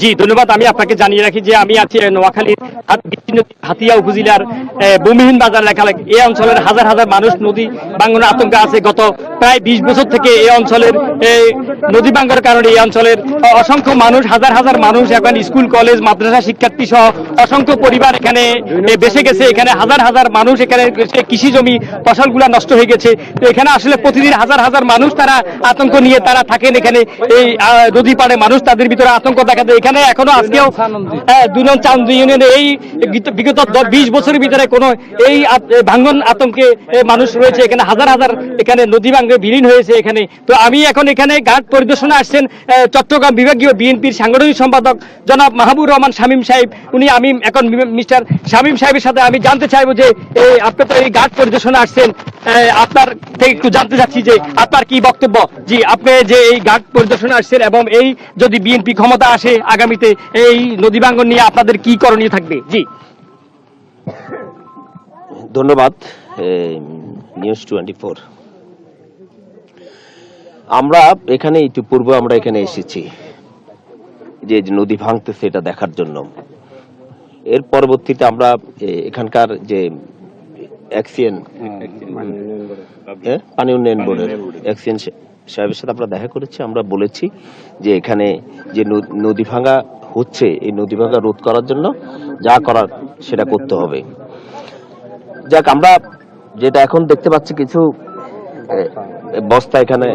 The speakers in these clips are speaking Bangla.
জি ধন্যবাদ। আমি আপনাকে জানিয়ে রাখি যে আমি আছি নোয়াখালীর হাতিয়া উপজেলার ভূমিহীন বাজার এলাকা। এই অঞ্চলের হাজার হাজার মানুষ নদী ভাঙনের আতঙ্কে আছে। গত প্রায় 20 বছর থেকে এই অঞ্চলের নদী ভাঙার কারণে এই অঞ্চলের অসংখ্য মানুষ, হাজার হাজার মানুষ এখন স্কুল কলেজ মাদ্রাসা শিক্ষার্থী সহ অসংখ্য পরিবার এখানে বেসে গেছে। এখানে হাজার হাজার মানুষ, এখানে কৃষি জমি ফসলগুলা নষ্ট হয়ে গেছে। তো এখানে আসলে প্রতিদিন হাজার হাজার মানুষ তারা আতঙ্ক নিয়ে তারা থাকেন এখানে। এই নদী পাড়ে মানুষ, তাদের ভিতরে আতঙ্ক দেখা যায়। এখানে এখনো আজকেও 2 নং চান্দি ইউনিয়নে এই বিগত 20 বছরের ভিতরে কোনো এই ভাঙ্গন আতঙ্কে মানুষ রয়েছে। এখানে হাজার হাজার এখানে নদী ভাঙ্গে বিলীন হয়েছে এখানে। তো আমি এখন এখানে ঘাট পরিদর্শনে আসছেন চট্টগ্রাম বিভাগীয় বিএনপির সাংগঠনিক সম্পাদক জনাব মাহবুব রহমান শামীম সাহেব। আমি এখন মিস্টার শামীম সাহেবের সাথে আমি জানতে চাইবো যে আপনি তো এই ঘাট পরিদর্শনে আসছেন, আপনার থেকে একটু জানতে চাচ্ছি যে আপনার কি বক্তব্য। জি, আপনি যে এই ঘাট পরিদর্শনে আসছেন এবং এই যদি বিএনপি ক্ষমতা আসে আগামীতে এই নদী ভাঙ্গন নিয়ে আপনাদের কি করণীয় থাকবে? জি ধন্যবাদ নিউজ 24। আমরা এখানে ইতিপূর্বে আমরা এখানে এসেছি যে নদী ভাঙতেছে এটা দেখার জন্য। এর পরবর্তীতে আমরা এখানকার যে পানি উন্নয়ন বোর্ডের এক্সিয়েন সাহেবের সাথে আমরা দেখা করেছি। আমরা বলেছি যে এখানে যে নদী ভাঙা হচ্ছে, এই নদী ভাঙা রোধ করার জন্য যা করার সেটা করতে হবে। যাক, আমরা যেটা এখন দেখতে পাচ্ছি কিছু বস্তা এখানে,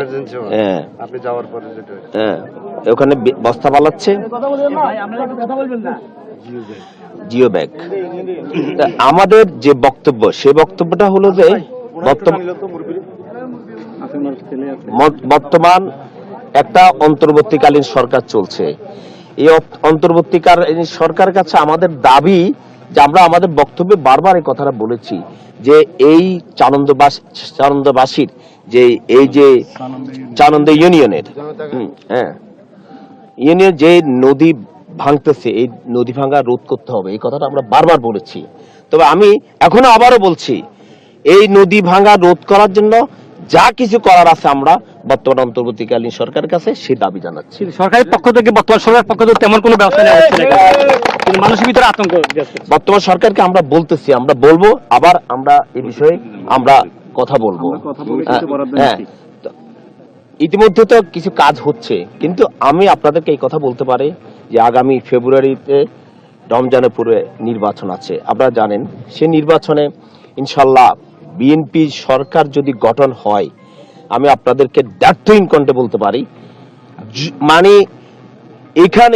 ওখানে বস্তা পালাচ্ছে জিও ব্যাগ। আমাদের যে বক্তব্য, সে বক্তব্যটা হলো যে বর্তমান একটা অন্তর্বর্তীকালীন সরকার চলছে। এই অন্তর্বর্তীকালীন সরকারের কাছে আমাদের দাবি যে আমরা আমাদের বক্তব্যে বারবার এই কথাটা বলেছি যে এই চানন্দবাসীর যে এই যে চানন্দ ইউনিয়নের ইউনিয়ন যে নদী ভাঙতেছে, এই নদী ভাঙা রোধ করতে হবে, এই কথাটা আমরা বারবার বলেছি। তবে আমি এখনো আবারও বলছি, এই নদী ভাঙা রোধ করার জন্য যা কিছু করার আছে আমরা বর্তমান অন্তর্বর্তীকালীন সরকারের কাছে সেই দাবি জানাচ্ছি। সরকারের পক্ষ থেকে, বর্তমান সরকারের পক্ষ থেকে তেমন কোনো ব্যবস্থা নেওয়া হচ্ছে না, কিন্তু মানুষের ভিতরে আতঙ্ক। বর্তমান সরকারকে আমরা বলতেছি, আমরা বলবো, আবার আমরা এই বিষয়ে আমরা কথা বলবো। হ্যাঁ, ইতিমধ্যে তো কিছু কাজ হচ্ছে, কিন্তু আমি আপনাদেরকে এই কথা বলতে পারি যে আগামী ফেব্রুয়ারিতে রমজানের পূর্বে নির্বাচন আছে। আপনারা জানেন, সে নির্বাচনে ইনশাল্লাহ বিএনপি সরকার যদি গঠন হয়, আমি আপনাদেরকে দ্যাটহীন কণ্ঠে বলতে পারি, মানে এখানে